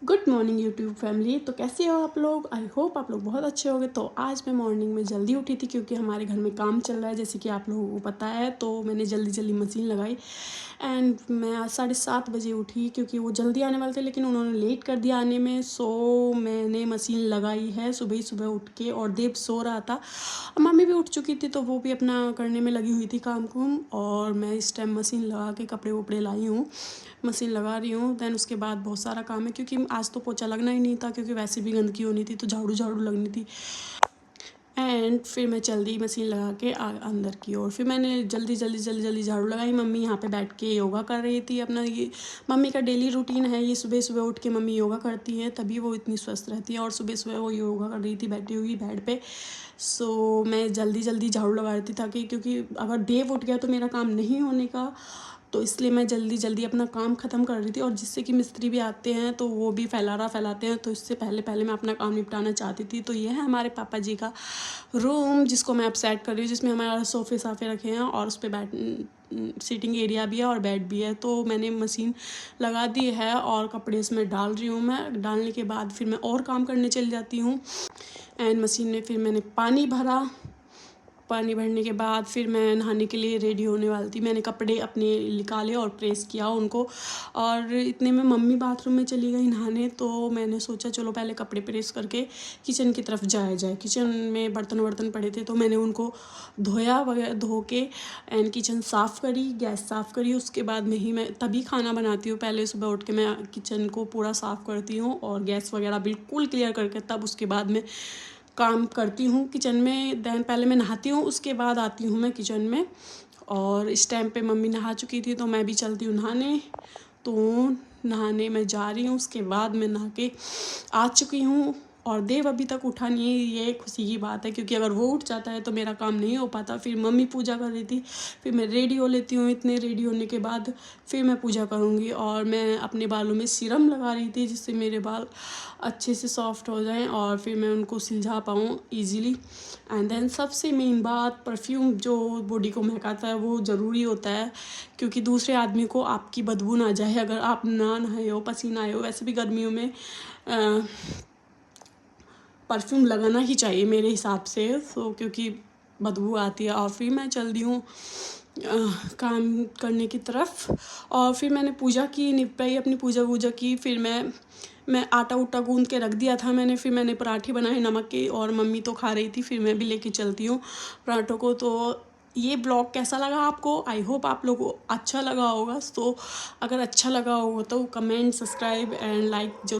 Good morning YouTube family. तो कैसे हो आप लोग? आई होप आप लोग बहुत अच्छे होंगे। तो आज मैं मॉर्निंग में जल्दी उठी थी क्योंकि हमारे घर में काम चल रहा है, जैसे कि आप लोगों को पता है। तो मैंने जल्दी जल्दी मशीन लगाई एंड मैं आज 7:30 बजे उठी क्योंकि वो जल्दी आने वाले थे, लेकिन उन्होंने लेट कर दिया आने में। सो मैंने मशीन लगाई है सुबह ही सुबह उठ के, और देव सो रहा था। मम्मी भी उठ चुकी थी तो वो भी अपना करने में लगी हुई थी काम कुम, और मैं इस टाइम मशीन लगा के कपड़े वपड़े लाई हूँ, मशीन लगा रही हूँ। दैन उसके बाद बहुत सारा काम है क्योंकि आज तो पोछा लगना ही नहीं था क्योंकि वैसे भी गंदगी होनी थी, तो झाड़ू झाड़ू लगनी थी। एंड फिर मैं जल्दी मशीन लगा के अंदर की ओर फिर मैंने जल्दी झाड़ू लगाई। मम्मी यहाँ पे बैठ के योगा कर रही थी अपना। ये मम्मी का डेली रूटीन है, ये सुबह सुबह उठ के मम्मी योगा करती हैं, तभी वो इतनी स्वस्थ रहती है। और सुबह सुबह वो योगा कर रही थी बैठी हुई बेड पे। सो मैं जल्दी झाड़ू लगा रही थी ताकि, क्योंकि अगर देव उठ गया तो मेरा काम नहीं होने का, तो इसलिए मैं जल्दी अपना काम ख़त्म कर रही थी। और जिससे कि मिस्त्री भी आते हैं तो वो भी फैलाते हैं, तो इससे पहले मैं अपना काम निपटाना चाहती थी। तो ये है हमारे पापा जी का रूम, जिसको मैं अब सेट कर रही हूँ, जिसमें हमारा सोफ़े साफ़े रखे हैं और उस पर सीटिंग एरिया भी है और बेड भी है। तो मैंने मशीन लगा दी है और कपड़े इसमें डाल रही हूँ। मैं डालने के बाद फिर मैं और काम करने चली जाती हूँ। एंड मशीन में फिर मैंने पानी भरा। पानी भरने के बाद फिर मैं नहाने के लिए रेडी होने वाली थी। मैंने कपड़े अपने निकाले और प्रेस किया उनको, और इतने में मम्मी बाथरूम में चली गई नहाने। तो मैंने सोचा चलो पहले कपड़े प्रेस करके किचन की तरफ जाया जाए। किचन में बर्तन पड़े थे तो मैंने उनको धोया वगैरह, धो के एंड किचन साफ़ करी, गैस साफ़ करी। उसके बाद में ही मैं तभी खाना बनाती हूँ। पहले सुबह उठ के मैं किचन को पूरा साफ़ करती हूँ और गैस वगैरह बिल्कुल क्लियर करके तब उसके बाद में काम करती हूँ किचन में। दैन पहले मैं नहाती हूँ, उसके बाद आती हूँ मैं किचन में। और इस टाइम पे मम्मी नहा चुकी थी तो मैं भी चलती हूँ नहाने। तो नहाने मैं जा रही हूँ, उसके बाद मैं नहा के आ चुकी हूँ। और देव अभी तक उठा नहीं है, ये खुशी की बात है क्योंकि अगर वो उठ जाता है तो मेरा काम नहीं हो पाता। फिर मम्मी पूजा कर रही थी, फिर मैं रेडी हो लेती हूँ। इतने रेडी होने के बाद फिर मैं पूजा करूँगी। और मैं अपने बालों में सीरम लगा रही थी जिससे मेरे बाल अच्छे से सॉफ्ट हो जाएं और फिर मैं उनको सुलझा पाऊँ ईजीली। एंड देन सबसे मेन बात, परफ्यूम जो बॉडी को महकाता है वो ज़रूरी होता है, क्योंकि दूसरे आदमी को आपकी बदबू ना जाए अगर आप ना नहाए हो, पसीना आए हो। वैसे भी गर्मियों में परफ्यूम लगाना ही चाहिए मेरे हिसाब से, सो क्योंकि बदबू आती है। और फिर मैं चल दी हूँ काम करने की तरफ। और फिर मैंने पूजा की, निपटाई अपनी पूजा की। फिर मैं आटा उटा गूंद के रख दिया था मैंने। फिर मैंने पराठे बनाए नमक के, और मम्मी तो खा रही थी, फिर मैं भी लेके चलती हूँ पराठों को। तो ये ब्लॉग कैसा लगा आपको? आई होप आप लोगों को अच्छा लगा होगा। तो अगर अच्छा लगा होगा तो कमेंट, सब्सक्राइब एंड लाइक जो